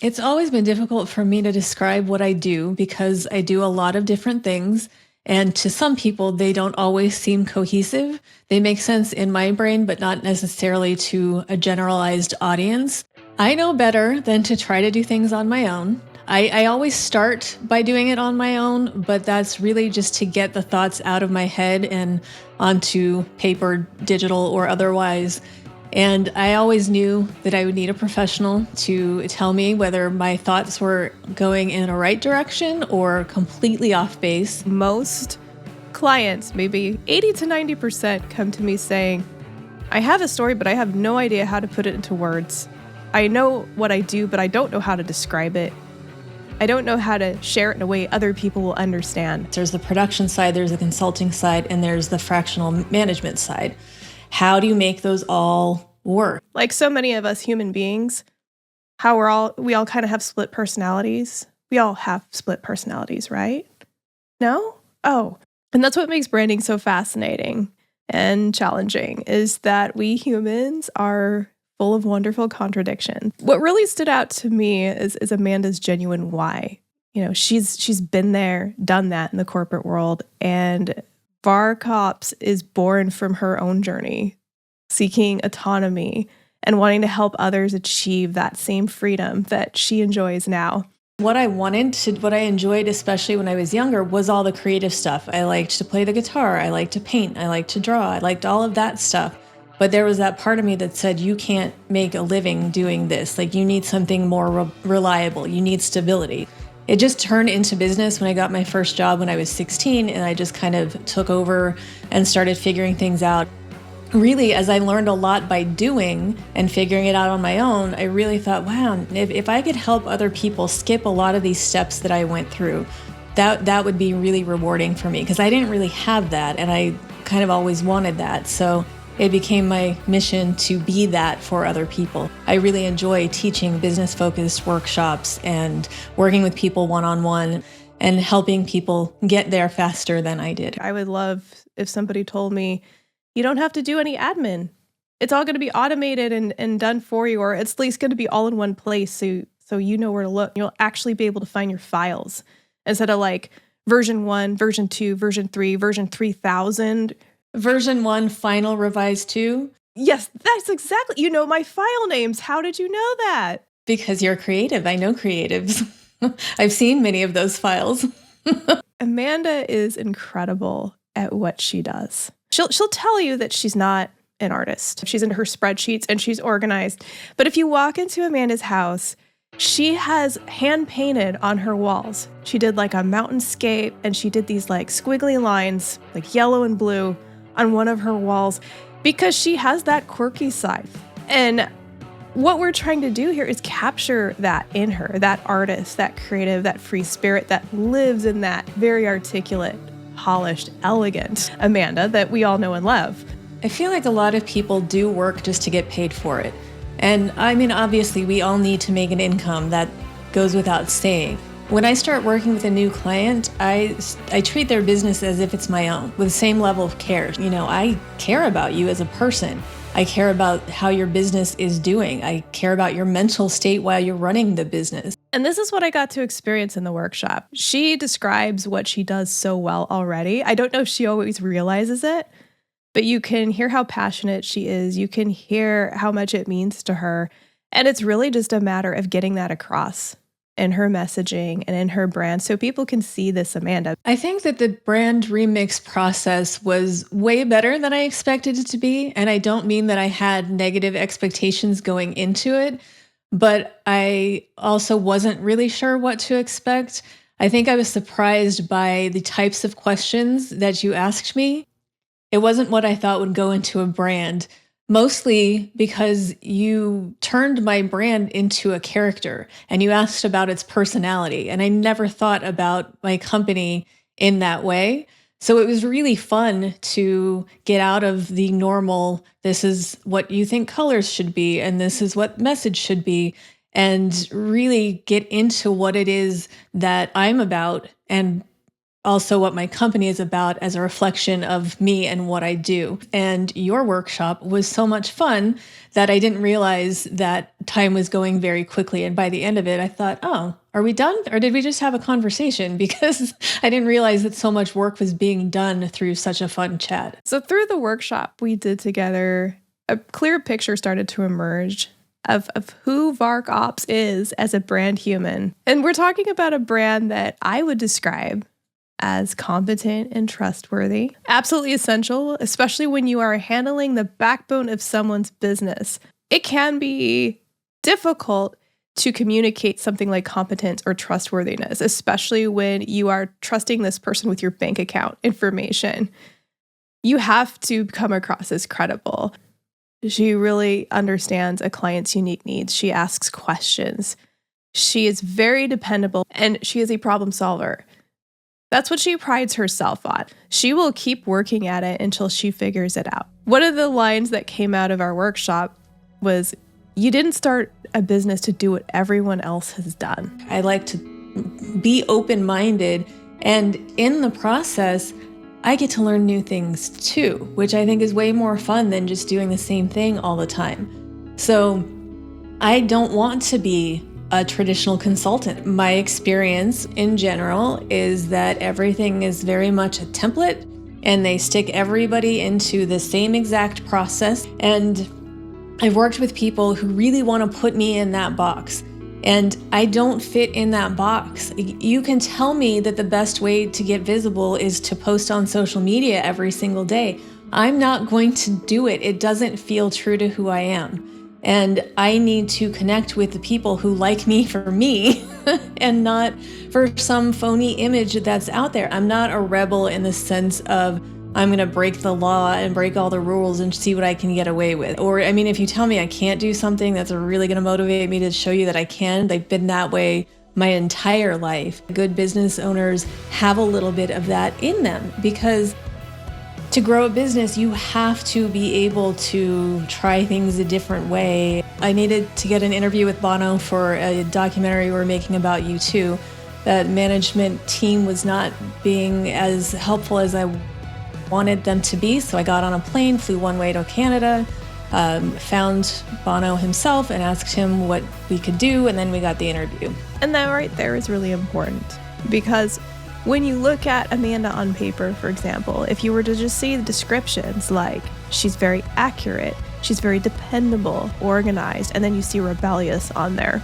It's always been difficult for me to describe what I do because I do a lot of different things. And to some people, they don't always seem cohesive. They make sense in my brain, but not necessarily to a generalized audience. I know better than to try to do things on my own. I always start by doing it on my own, but that's really just to get the thoughts out of my head and onto paper, digital, or otherwise. And I always knew that I would need a professional to tell me whether my thoughts were going in a right direction or completely off base. Most clients, maybe 80 to 90%, come to me saying, I have a story, but I have no idea how to put it into words. I know what I do, but I don't know how to describe it. I don't know how to share it in a way other people will understand. There's the production side, there's the consulting side, and there's the fractional management side. How do you make those all work? Like so many of us human beings, we all kind of have split personalities. We all have split personalities, right? No? Oh. And that's what makes branding so fascinating and challenging, is that we humans are full of wonderful contradiction. What really stood out to me is Amanda's genuine why. You know, she's been there, done that in the corporate world, and Vark Ops is born from her own journey, seeking autonomy and wanting to help others achieve that same freedom that she enjoys now. What I enjoyed, especially when I was younger, was all the creative stuff. I liked to play the guitar, I liked to paint, I liked to draw, I liked all of that stuff. But there was that part of me that said, you can't make a living doing this. Like, you need something more reliable. You need stability. It just turned into business when I got my first job when I was 16, and I just kind of took over and started figuring things out. Really, as I learned a lot by doing and figuring it out on my own, I really thought, wow, if I could help other people skip a lot of these steps that I went through, that would be really rewarding for me, because I didn't really have that, and I kind of always wanted that. So it became my mission to be that for other people. I really enjoy teaching business-focused workshops and working with people one-on-one and helping people get there faster than I did. I would love if somebody told me, you don't have to do any admin. It's all going to be automated and done for you, or it's at least going to be all in one place so you know where to look. You'll actually be able to find your files instead of like version 1, version 2, version 3, version 3000. Version 1, final, revised 2. Yes, that's exactly. You know my file names. How did you know that? Because you're creative. I know creatives. I've seen many of those files. Amanda is incredible at what she does. She'll tell you that she's not an artist. She's into her spreadsheets and she's organized. But if you walk into Amanda's house, she has hand painted on her walls. She did like a mountainscape, and she did these like squiggly lines, like yellow and blue, on one of her walls, because she has that quirky side. And what we're trying to do here is capture that in her, that artist, that creative, that free spirit that lives in that very articulate, polished, elegant Amanda that we all know and love. I feel like a lot of people do work just to get paid for it. And I mean, obviously, we all need to make an income. That goes without saying. When I start working with a new client, I treat their business as if it's my own, with the same level of care. You know, I care about you as a person. I care about how your business is doing. I care about your mental state while you're running the business. And this is what I got to experience in the workshop. She describes what she does so well already. I don't know if she always realizes it, but you can hear how passionate she is. You can hear how much it means to her. And it's really just a matter of getting that across in her messaging and in her brand so people can see this Amanda. I think that the brand remix process was way better than I expected it to be. And I don't mean that I had negative expectations going into it, but I also wasn't really sure what to expect. I think I was surprised by the types of questions that you asked me. It wasn't what I thought would go into a brand. Mostly because you turned my brand into a character and you asked about its personality. And I never thought about my company in that way. So it was really fun to get out of the normal, this is what you think colors should be, and this is what message should be, and really get into what it is that I'm about and also what my company is about as a reflection of me and what I do. And your workshop was so much fun that I didn't realize that time was going very quickly. And by the end of it, I thought, oh, are we done? Or did we just have a conversation? Because I didn't realize that so much work was being done through such a fun chat. So through the workshop we did together, a clear picture started to emerge of who Vark Ops is as a brand human. And we're talking about a brand that I would describe as competent and trustworthy. Absolutely essential, especially when you are handling the backbone of someone's business. It can be difficult to communicate something like competence or trustworthiness, especially when you are trusting this person with your bank account information. You have to come across as credible. She really understands a client's unique needs. She asks questions. She is very dependable, and she is a problem solver. That's what she prides herself on. She will keep working at it until she figures it out. One of the lines that came out of our workshop was, "You didn't start a business to do what everyone else has done." I like to be open-minded, and in the process, I get to learn new things too, which I think is way more fun than just doing the same thing all the time. So I don't want to be a traditional consultant. My experience in general is that everything is very much a template, and they stick everybody into the same exact process. And I've worked with people who really want to put me in that box, and I don't fit in that box. You can tell me that the best way to get visible is to post on social media every single day. I'm not going to do it. It doesn't feel true to who I am. And I need to connect with the people who like me for me and not for some phony image that's out there. I'm not a rebel in the sense of I'm going to break the law and break all the rules and see what I can get away with. Or, I mean, if you tell me I can't do something, that's really going to motivate me to show you that I can. They've been that way my entire life. Good business owners have a little bit of that in them, because to grow a business, you have to be able to try things a different way. I needed to get an interview with Bono for a documentary we're making about U2. That management team was not being as helpful as I wanted them to be, so I got on a plane, flew one way to Canada, found Bono himself and asked him what we could do, and then we got the interview. And that right there is really important, because when you look at Amanda on paper, for example, if you were to just see the descriptions like she's very accurate, she's very dependable, organized, and then you see rebellious on there,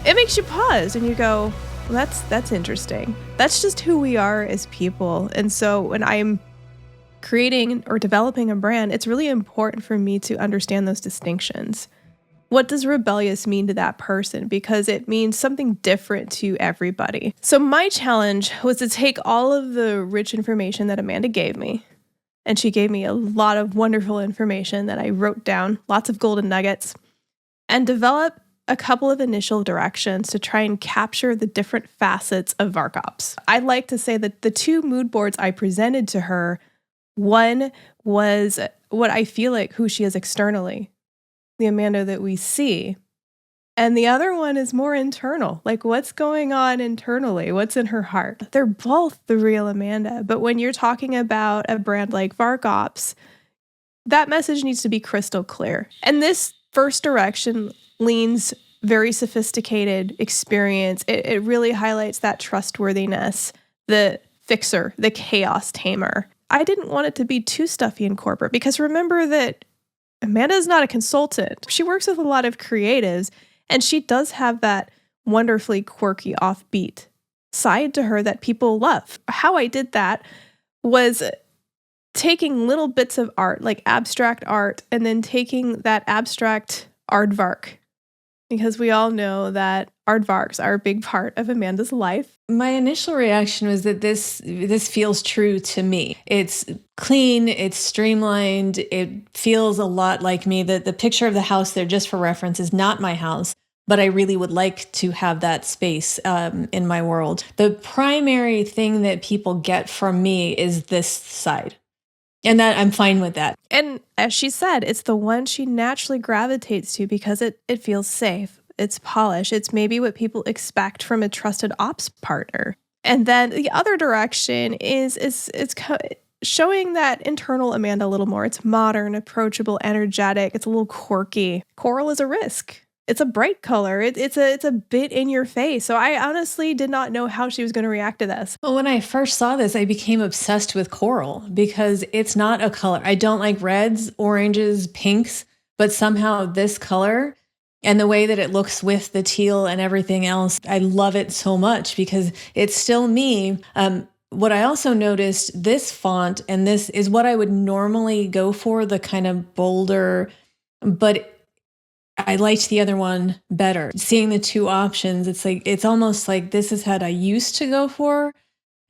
it makes you pause and you go, well, that's interesting. That's just who we are as people. And so when I'm creating or developing a brand, it's really important for me to understand those distinctions. What does rebellious mean to that person? Because it means something different to everybody. So my challenge was to take all of the rich information that Amanda gave me, and she gave me a lot of wonderful information that I wrote down, lots of golden nuggets, and develop a couple of initial directions to try and capture the different facets of Vark Ops. I like to say that the two mood boards I presented to her, one was what I feel like who she is externally, the Amanda that we see. And the other one is more internal, like what's going on internally, what's in her heart. They're both the real Amanda. But when you're talking about a brand like Vark Ops, that message needs to be crystal clear. And this first direction leans very sophisticated experience. It really highlights that trustworthiness, the fixer, the chaos tamer. I didn't want it to be too stuffy and corporate, because remember that Amanda is not a consultant. She works with a lot of creatives, and she does have that wonderfully quirky, offbeat side to her that people love. How I did that was taking little bits of art, like abstract art, and then taking that abstract aardvark, because we all know that aardvarks are a big part of Amanda's life. My initial reaction was that this feels true to me. It's clean, it's streamlined, it feels a lot like me. The picture of the house there, just for reference, is not my house, but I really would like to have that space in my world. The primary thing that people get from me is this side. And that I'm fine with that. And as she said, it's the one she naturally gravitates to because it feels safe. It's polished. It's maybe what people expect from a trusted ops partner. And then the other direction is showing that internal Amanda a little more. It's modern, approachable, energetic. It's a little quirky. Coral is a risk. It's a bright color. It's a bit in your face. So I honestly did not know how she was going to react to this. Well, when I first saw this, I became obsessed with coral because it's not a color. I don't like reds, oranges, pinks, but somehow this color and the way that it looks with the teal and everything else, I love it so much because it's still me. What I also noticed, this font, and this is what I would normally go for, the kind of bolder, but I liked the other one better. Seeing the two options, it's almost like this is what I used to go for,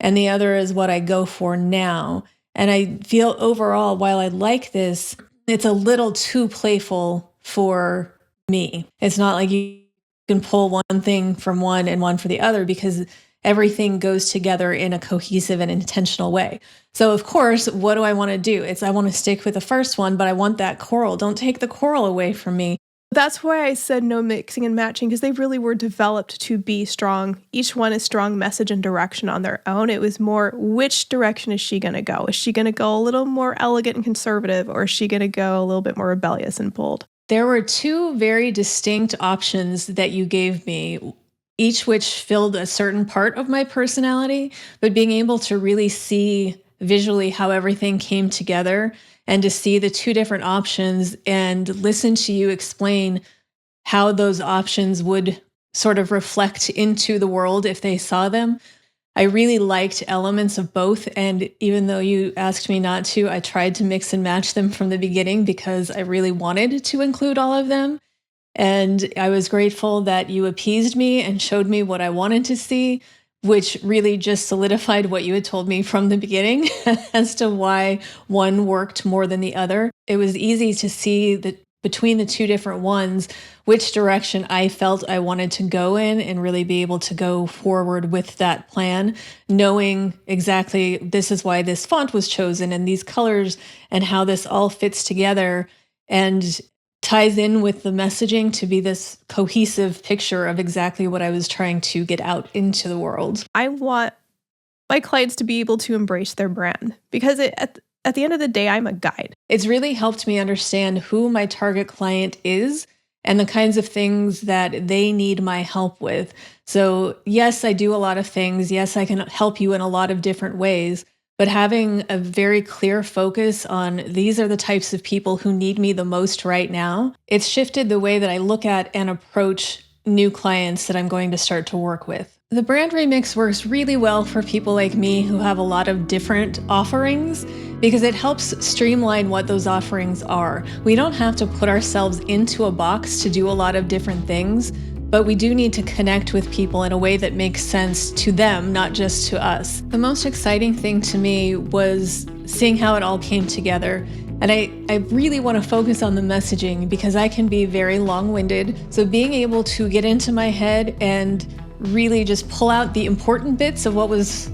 and the other is what I go for now. And I feel overall, while I like this, it's a little too playful for me. It's not like you can pull one thing from one and one for the other because everything goes together in a cohesive and intentional way. So of course, what do I want to do? I want to stick with the first one, but I want that coral. Don't take the coral away from me. That's why I said no mixing and matching, because they really were developed to be strong. Each one is strong message and direction on their own. It was more, which direction is she going to go? Is she going to go a little more elegant and conservative, or is she going to go a little bit more rebellious and bold? There were two very distinct options that you gave me, each which filled a certain part of my personality, but being able to really see visually how everything came together and to see the two different options and listen to you explain how those options would sort of reflect into the world if they saw them. I really liked elements of both. And even though you asked me not to, I tried to mix and match them from the beginning because I really wanted to include all of them. And I was grateful that you appeased me and showed me what I wanted to see, which really just solidified what you had told me from the beginning as to why one worked more than the other. It was easy to see that between the two different ones, which direction I felt I wanted to go in and really be able to go forward with that plan, knowing exactly this is why this font was chosen and these colors and how this all fits together and ties in with the messaging to be this cohesive picture of exactly what I was trying to get out into the world. I want my clients to be able to embrace their brand because at the end of the day, I'm a guide. It's really helped me understand who my target client is and the kinds of things that they need my help with. So yes, I do a lot of things. Yes, I can help you in a lot of different ways. But having a very clear focus on these are the types of people who need me the most right now, it's shifted the way that I look at and approach new clients that I'm going to start to work with. The brand remix works really well for people like me who have a lot of different offerings because it helps streamline what those offerings are. We don't have to put ourselves into a box to do a lot of different things, but we do need to connect with people in a way that makes sense to them, not just to us. The most exciting thing to me was seeing how it all came together. And I really want to focus on the messaging because I can be very long-winded. So being able to get into my head and really just pull out the important bits of what was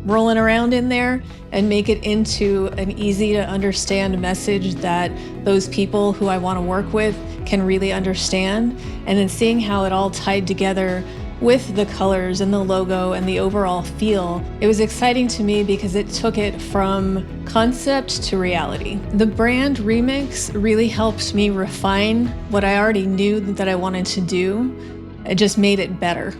rolling around in there and make it into an easy to understand message that those people who I want to work with can really understand. And then seeing how it all tied together with the colors and the logo and the overall feel, it was exciting to me because it took it from concept to reality. The brand remix really helped me refine what I already knew that I wanted to do. It just made it better.